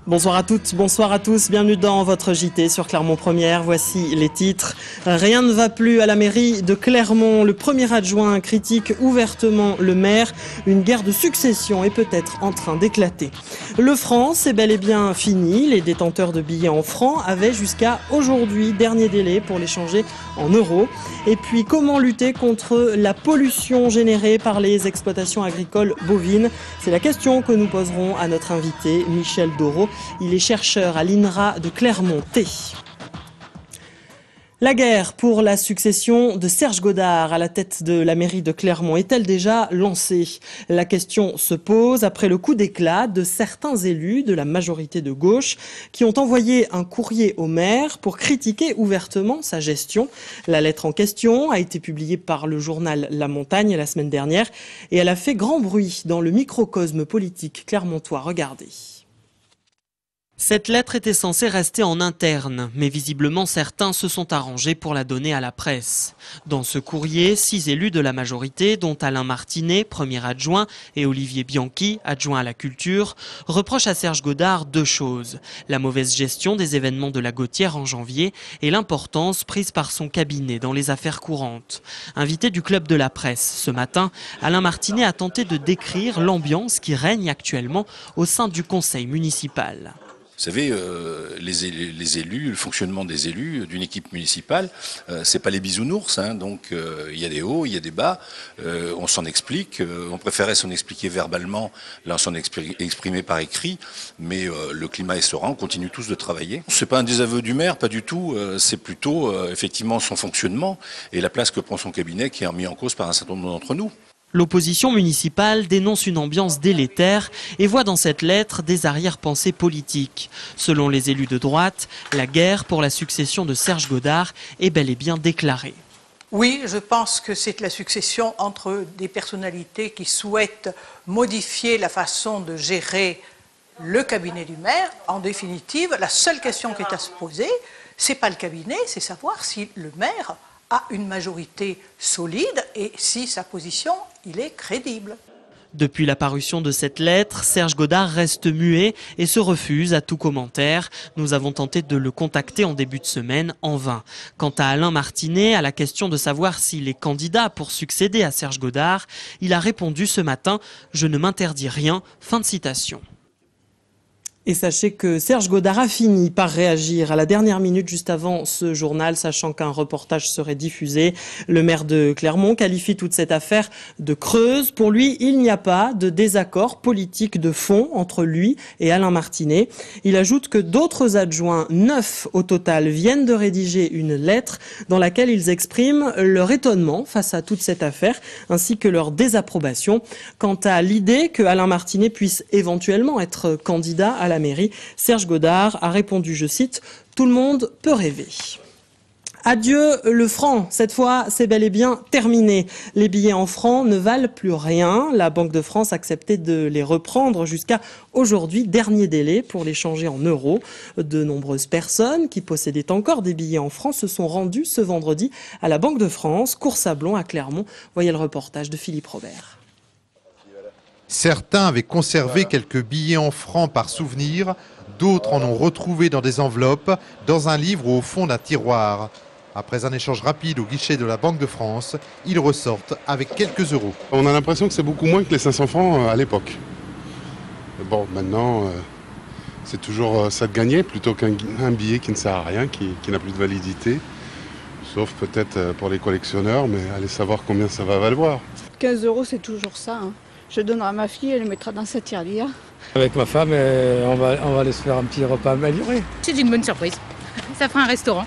Bonsoir à toutes, bonsoir à tous, bienvenue dans votre JT sur Clermont Première. Voici les titres. Rien ne va plus à la mairie de Clermont. Le premier adjoint critique ouvertement le maire. Une guerre de succession est peut-être en train d'éclater. Le franc, c'est bel et bien fini. Les détenteurs de billets en francs avaient jusqu'à aujourd'hui dernier délai pour les changer en euros. Et puis, comment lutter contre la pollution générée par les exploitations agricoles bovines? C'est la question que nous poserons à notre invité, Michel Doreau. Il est chercheur à l'INRA de Clermont-T. La guerre pour la succession de Serge Godard à la tête de la mairie de Clermont est-elle déjà lancée? La question se pose après le coup d'éclat de certains élus de la majorité de gauche qui ont envoyé un courrier au maire pour critiquer ouvertement sa gestion. La lettre en question a été publiée par le journal La Montagne la semaine dernière et elle a fait grand bruit dans le microcosme politique clermontois. Regardez. Cette lettre était censée rester en interne, mais visiblement certains se sont arrangés pour la donner à la presse. Dans ce courrier, 6 élus de la majorité, dont Alain Martinet, premier adjoint, et Olivier Bianchi, adjoint à la culture, reprochent à Serge Godard 2 choses. La mauvaise gestion des événements de la Gautière en janvier et l'importance prise par son cabinet dans les affaires courantes. Invité du Club de la Presse ce matin, Alain Martinet a tenté de décrire l'ambiance qui règne actuellement au sein du conseil municipal. Vous savez, les élus, le fonctionnement des élus d'une équipe municipale, c'est pas les bisounours, hein, donc il y a des hauts, il y a des bas, on s'en explique, on préférait s'en expliquer verbalement, là on s'en exprimer par écrit, mais le climat est serein, on continue tous de travailler. C'est pas un désaveu du maire, pas du tout, c'est plutôt effectivement son fonctionnement et la place que prend son cabinet qui est remis en cause par un certain nombre d'entre nous. L'opposition municipale dénonce une ambiance délétère et voit dans cette lettre des arrière-pensées politiques. Selon les élus de droite, la guerre pour la succession de Serge Godard est bel et bien déclarée. Oui, je pense que c'est la succession entre des personnalités qui souhaitent modifier la façon de gérer le cabinet du maire. En définitive, la seule question qui est à se poser, c'est pas le cabinet, c'est savoir si le maire a une majorité solide et si sa position, il est crédible. Depuis la parution de cette lettre, Serge Godard reste muet et se refuse à tout commentaire. Nous avons tenté de le contacter en début de semaine, en vain. Quant à Alain Martinet, à la question de savoir s'il est candidat pour succéder à Serge Godard, il a répondu ce matin « Je ne m'interdis rien ». Fin de citation. Et sachez que Serge Godard a fini par réagir à la dernière minute juste avant ce journal, sachant qu'un reportage serait diffusé. Le maire de Clermont qualifie toute cette affaire de creuse. Pour lui, il n'y a pas de désaccord politique de fond entre lui et Alain Martinet. Il ajoute que d'autres adjoints, 9 au total, viennent de rédiger une lettre dans laquelle ils expriment leur étonnement face à toute cette affaire, ainsi que leur désapprobation. Quant à l'idée que Alain Martinet puisse éventuellement être candidat à la mairie, Serge Godard a répondu, je cite, « Tout le monde peut rêver ». Adieu le franc, cette fois c'est bel et bien terminé. Les billets en francs ne valent plus rien. La Banque de France a accepté de les reprendre jusqu'à aujourd'hui, dernier délai pour les changer en euros. De nombreuses personnes qui possédaient encore des billets en francs se sont rendues ce vendredi à la Banque de France, Cours-Sablon à Clermont. Voyez le reportage de Philippe Robert. Certains avaient conservé quelques billets en francs par souvenir, d'autres en ont retrouvé dans des enveloppes, dans un livre ou au fond d'un tiroir. Après un échange rapide au guichet de la Banque de France, ils ressortent avec quelques euros. On a l'impression que c'est beaucoup moins que les 500 francs à l'époque. Bon, maintenant, c'est toujours ça de gagner plutôt qu'un billet qui ne sert à rien, qui n'a plus de validité. Sauf peut-être pour les collectionneurs, mais allez savoir combien ça va valoir. 15 euros, c'est toujours ça, hein. Je donnerai à ma fille, elle le mettra dans sa tirelire. Avec ma femme, on va aller se faire un petit repas amélioré. C'est une bonne surprise. Ça fera un restaurant.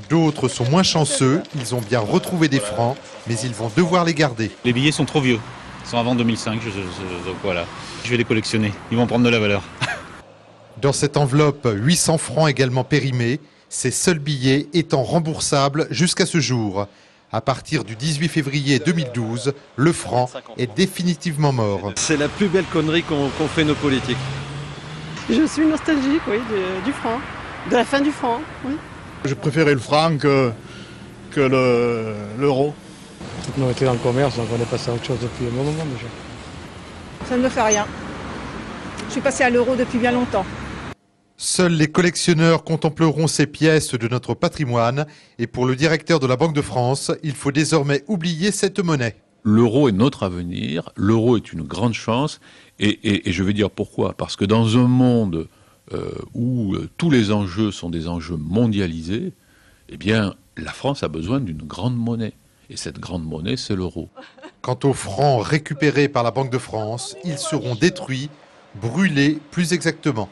D'autres sont moins chanceux, ils ont bien retrouvé des francs, mais ils vont devoir les garder. Les billets sont trop vieux, ils sont avant 2005, donc voilà. Je vais les collectionner, ils vont prendre de la valeur. Dans cette enveloppe, 800 francs également périmés, ces seuls billets étant remboursables jusqu'à ce jour. À partir du 18 février 2012, le franc est définitivement mort. C'est la plus belle connerie qu'ont fait nos politiques. Je suis nostalgique, oui, du franc, de la fin du franc, oui. Je préférais le franc que l'euro. Toutes nous étions dans le commerce, donc on est passé à autre chose depuis un moment déjà. Ça ne me fait rien. Je suis passé à l'euro depuis bien longtemps. Seuls les collectionneurs contempleront ces pièces de notre patrimoine et pour le directeur de la Banque de France, il faut désormais oublier cette monnaie. L'euro est notre avenir, l'euro est une grande chance et je vais dire pourquoi. Parce que dans un monde où tous les enjeux sont des enjeux mondialisés, eh bien la France a besoin d'une grande monnaie. Et cette grande monnaie, c'est l'euro. Quant aux francs récupérés par la Banque de France, ils seront détruits, brûlés plus exactement.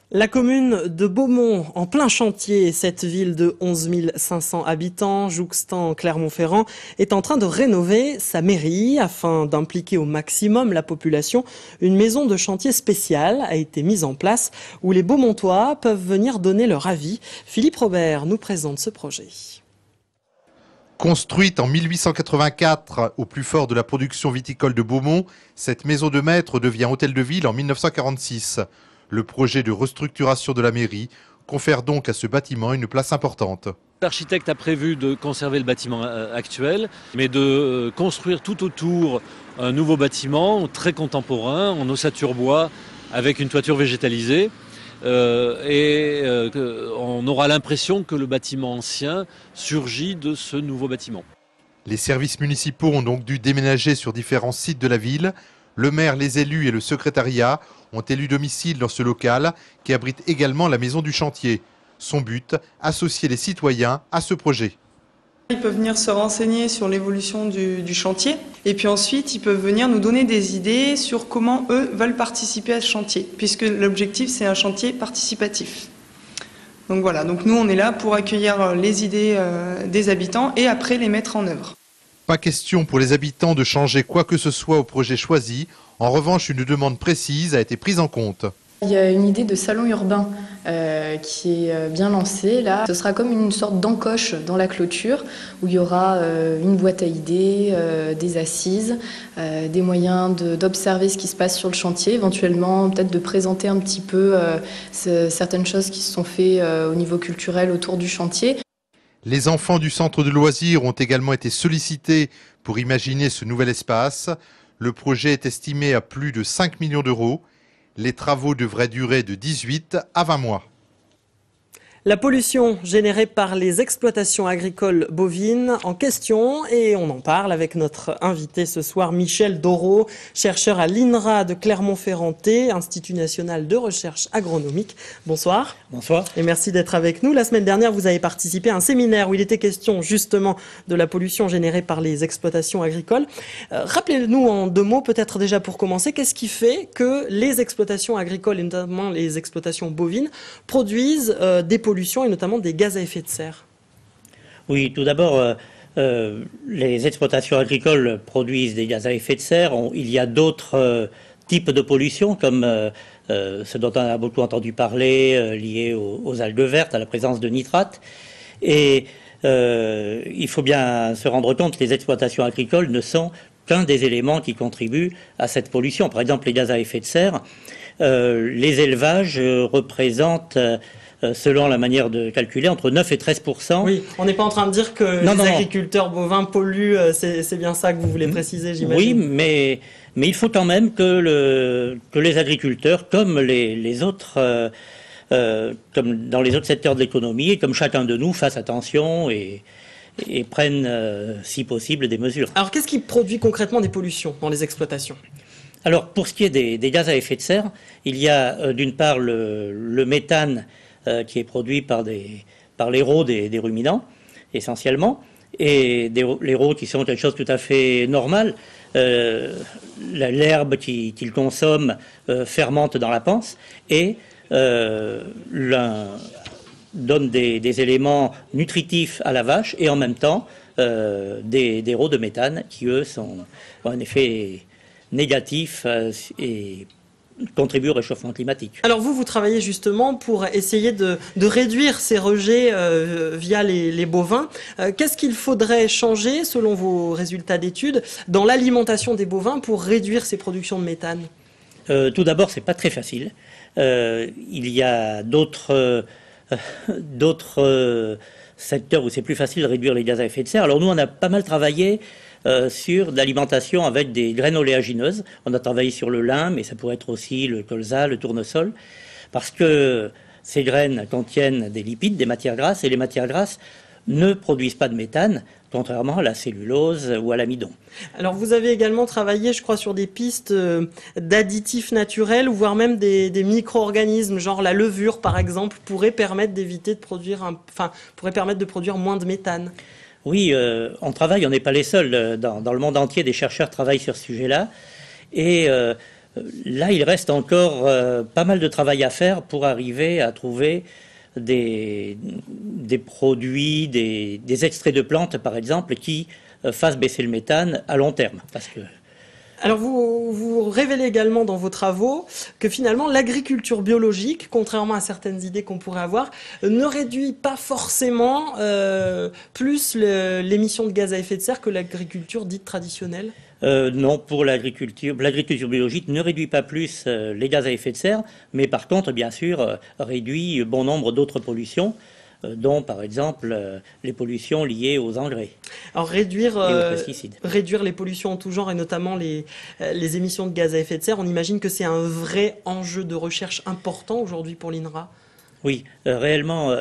La commune de Beaumont, en plein chantier, cette ville de 11 500 habitants, jouxtant Clermont-Ferrand, est en train de rénover sa mairie afin d'impliquer au maximum la population. Une maison de chantier spéciale a été mise en place où les Beaumontois peuvent venir donner leur avis. Philippe Robert nous présente ce projet. Construite en 1884 au plus fort de la production viticole de Beaumont, cette maison de maître devient hôtel de ville en 1946. Le projet de restructuration de la mairie confère donc à ce bâtiment une place importante. L'architecte a prévu de conserver le bâtiment actuel, mais de construire tout autour un nouveau bâtiment très contemporain, en ossature bois, avec une toiture végétalisée. On aura l'impression que le bâtiment ancien surgit de ce nouveau bâtiment. Les services municipaux ont donc dû déménager sur différents sites de la ville. Le maire, les élus et le secrétariat ont élu domicile dans ce local qui abrite également la maison du chantier. Son but, associer les citoyens à ce projet. Ils peuvent venir se renseigner sur l'évolution du chantier et puis ensuite ils peuvent venir nous donner des idées sur comment eux veulent participer à ce chantier puisque l'objectif c'est un chantier participatif. Donc voilà, donc nous on est là pour accueillir les idées des habitants et après les mettre en œuvre. Pas question pour les habitants de changer quoi que ce soit au projet choisi. En revanche, une demande précise a été prise en compte. Il y a une idée de salon urbain qui est bien lancée là. Ce sera comme une sorte d'encoche dans la clôture où il y aura une boîte à idées, des assises, des moyens d'observer ce qui se passe sur le chantier, éventuellement peut-être de présenter un petit peu certaines choses qui se sont faites au niveau culturel autour du chantier. Les enfants du centre de loisirs ont également été sollicités pour imaginer ce nouvel espace. Le projet est estimé à plus de 5 millions d'euros. Les travaux devraient durer de 18 à 20 mois. La pollution générée par les exploitations agricoles bovines en question, et on en parle avec notre invité ce soir, Michel Doreau, chercheur à l'INRA de Clermont-Ferrand-T, Institut national de recherche agronomique. Bonsoir. Bonsoir. Et merci d'être avec nous. La semaine dernière, vous avez participé à un séminaire où il était question justement de la pollution générée par les exploitations agricoles. Rappelez-nous en 2 mots, peut-être déjà pour commencer, qu'est-ce qui fait que les exploitations agricoles, et notamment les exploitations bovines, produisent des pollutions et notamment des gaz à effet de serre? Oui, tout d'abord, les exploitations agricoles produisent des gaz à effet de serre. Il y a d'autres types de pollution, comme ce dont on a beaucoup entendu parler, liés aux algues vertes, à la présence de nitrates. Et il faut bien se rendre compte que les exploitations agricoles ne sont qu'un des éléments qui contribuent à cette pollution. Par exemple, les gaz à effet de serre, les élevages représentent... selon la manière de calculer, entre 9 et 13%. Oui, on n'est pas en train de dire que les agriculteurs bovins polluent, c'est bien ça que vous voulez préciser, j'imagine. Oui, mais il faut quand même que les agriculteurs, comme les autres, comme dans les autres secteurs de l'économie, et comme chacun de nous, fassent attention et prennent, si possible, des mesures. Alors, qu'est-ce qui produit concrètement des pollutions dans les exploitations ? Alors, pour ce qui est des gaz à effet de serre, il y a d'une part le méthane, qui est produit par les rats des ruminants, essentiellement, et les rats qui sont quelque chose de tout à fait normal. L'herbe qu'ils consomment fermente dans la panse et donne des éléments nutritifs à la vache et en même temps des rats de méthane qui, eux, ont un effet négatif et contribuent au réchauffement climatique. Alors vous travaillez justement pour essayer de réduire ces rejets via les bovins. Qu'est-ce qu'il faudrait changer, selon vos résultats d'études, dans l'alimentation des bovins pour réduire ces productions de méthane ? Tout d'abord, c'est pas très facile. Il y a d'autres secteurs où c'est plus facile de réduire les gaz à effet de serre. Alors nous, on a pas mal travaillé sur l'alimentation avec des graines oléagineuses. On a travaillé sur le lin, mais ça pourrait être aussi le colza, le tournesol. parce que ces graines contiennent des lipides, des matières grasses, et les matières grasses ne produisent pas de méthane, contrairement à la cellulose ou à l'amidon. Alors vous avez également travaillé, je crois, sur des pistes d'additifs naturels, ou voire même des micro-organismes, genre la levure par exemple, pourrait permettre d'éviter de produire, pourrait permettre de produire moins de méthane. Oui, on travaille, on n'est pas les seuls. Dans le monde entier, des chercheurs travaillent sur ce sujet-là. Et là, il reste encore pas mal de travail à faire pour arriver à trouver des produits, des extraits de plantes, par exemple, qui fassent baisser le méthane à long terme. Parce que... Alors vous révélez également dans vos travaux que finalement l'agriculture biologique, contrairement à certaines idées qu'on pourrait avoir, ne réduit pas forcément plus l'émission de gaz à effet de serre que l'agriculture dite traditionnelle. Non, pour l'agriculture biologique ne réduit pas plus les gaz à effet de serre, mais par contre, bien sûr, réduit bon nombre d'autres pollutions, dont par exemple les pollutions liées aux engrais. Alors réduire les pollutions en tout genre, et notamment les émissions de gaz à effet de serre, on imagine que c'est un vrai enjeu de recherche important aujourd'hui pour l'INRA. Oui, réellement,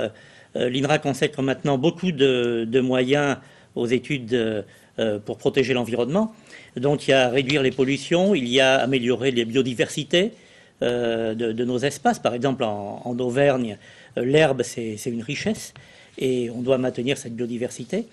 l'INRA consacre maintenant beaucoup de moyens aux études pour protéger l'environnement. Donc il y a réduire les pollutions, il y a améliorer les biodiversités de nos espaces. Par exemple, en Auvergne, l'herbe, c'est une richesse et on doit maintenir cette biodiversité.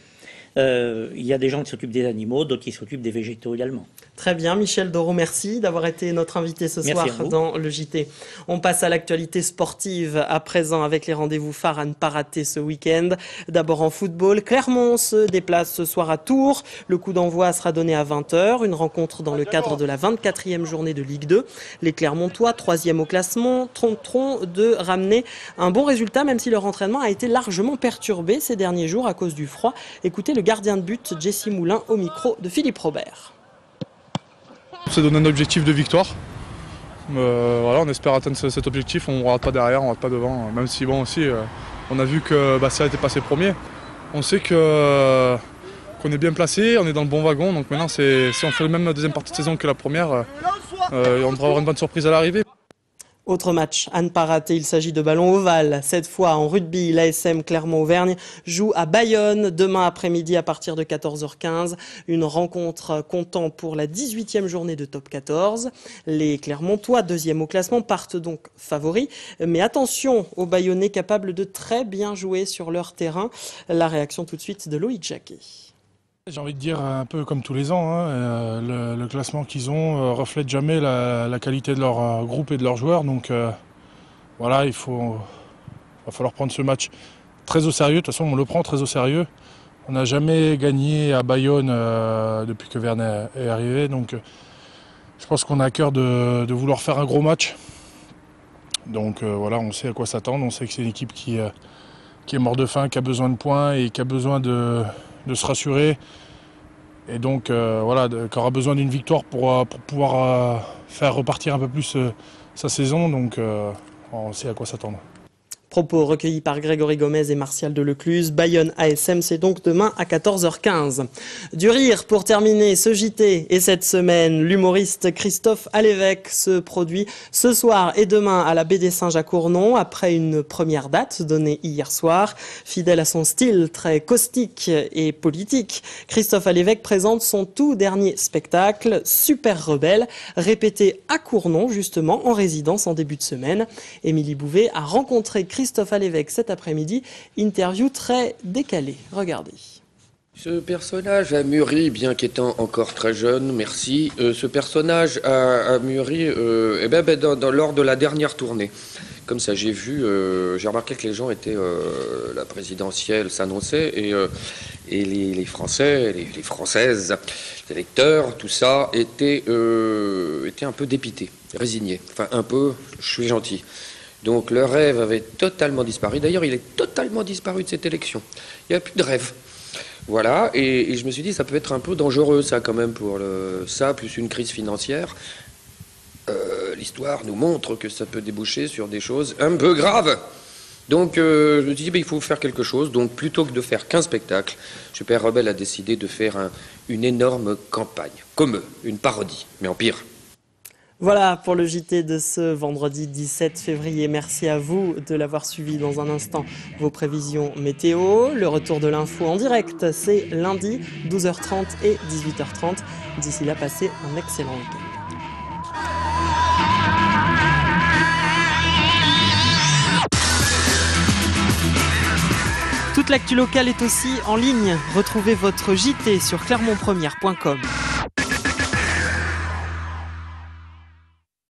Il y a des gens qui s'occupent des animaux, d'autres qui s'occupent des végétaux également. Très bien, Michel Doreau, merci d'avoir été notre invité ce soir dans le JT. On passe à l'actualité sportive à présent avec les rendez-vous phares à ne pas rater ce week-end. D'abord en football, Clermont se déplace ce soir à Tours. Le coup d'envoi sera donné à 20h, une rencontre dans le cadre de la 24e journée de Ligue 2. Les Clermontois, 3e au classement, tenteront de ramener un bon résultat, même si leur entraînement a été largement perturbé ces derniers jours à cause du froid. Écoutez le gardien de but, Jesse Moulin, au micro de Philippe Robert. On s'est donné un objectif de victoire. Voilà, on espère atteindre cet objectif. On ne rate pas derrière, on ne rate pas devant. Même si bon aussi, on a vu que ça a été passé premier. On sait qu'on est bien placé, on est dans le bon wagon. Donc maintenant, si on fait le même deuxième partie de saison que la première, on devrait avoir une bonne surprise à l'arrivée. Autre match à ne pas rater, il s'agit de ballon ovale. Cette fois en rugby, l'ASM Clermont-Auvergne joue à Bayonne demain après-midi à partir de 14h15. Une rencontre comptant pour la 18e journée de top 14. Les Clermontois, 2e au classement, partent donc favoris. Mais attention aux Bayonnais capables de très bien jouer sur leur terrain. La réaction tout de suite de Loïc Jacquet. J'ai envie de dire un peu comme tous les ans, hein, le classement qu'ils ont reflète jamais la qualité de leur groupe et de leurs joueurs. Donc voilà, va falloir prendre ce match très au sérieux. De toute façon, on le prend très au sérieux. On n'a jamais gagné à Bayonne depuis que Verne est arrivé. Donc je pense qu'on a à cœur de vouloir faire un gros match. Donc voilà, on sait à quoi s'attendre. On sait que c'est une équipe qui est morte de faim, qui a besoin de points et qui a besoin de se rassurer, et donc qui aura besoin d'une victoire pour pouvoir faire repartir un peu plus sa saison, donc on sait à quoi s'attendre. Propos recueillis par Grégory Gomez et Martial Delecluse. Bayonne ASM, c'est donc demain à 14h15. Du rire pour terminer ce JT et cette semaine. L'humoriste Christophe Alévèque se produit ce soir et demain à la BD Saint-Jacques-Cournon après une première date donnée hier soir. Fidèle à son style très caustique et politique, Christophe Alévèque présente son tout dernier spectacle, Super Rebelle, répété à Cournon justement en résidence en début de semaine. Émilie Bouvet a rencontré Christophe Alévèque cet après-midi, interview très décalée. Regardez. Ce personnage a mûri, bien qu'étant encore très jeune, merci. Ce personnage a mûri lors de la dernière tournée. Comme ça, j'ai remarqué que les gens étaient, la présidentielle s'annonçait, et les Français, les Françaises, les lecteurs, tout ça, étaient un peu dépités, résignés. Enfin, un peu, je suis gentil. Donc le rêve avait totalement disparu. D'ailleurs, il est totalement disparu de cette élection. Il n'y a plus de rêve. Voilà, et je me suis dit, ça peut être un peu dangereux, ça, quand même, pour ça, plus une crise financière. L'histoire nous montre que ça peut déboucher sur des choses un peu graves. Donc je me suis dit, il faut faire quelque chose. Donc plutôt que de faire qu'un spectacle, Super Rebelle a décidé de faire une énorme campagne, comme eux, une parodie, mais en pire. Voilà pour le JT de ce vendredi 17 février. Merci à vous de l'avoir suivi. Dans un instant, vos prévisions météo. Le retour de l'info en direct, c'est lundi, 12h30 et 18h30. D'ici là, passez un excellent week-end. Toute l'actu locale est aussi en ligne. Retrouvez votre JT sur clermontpremière.com.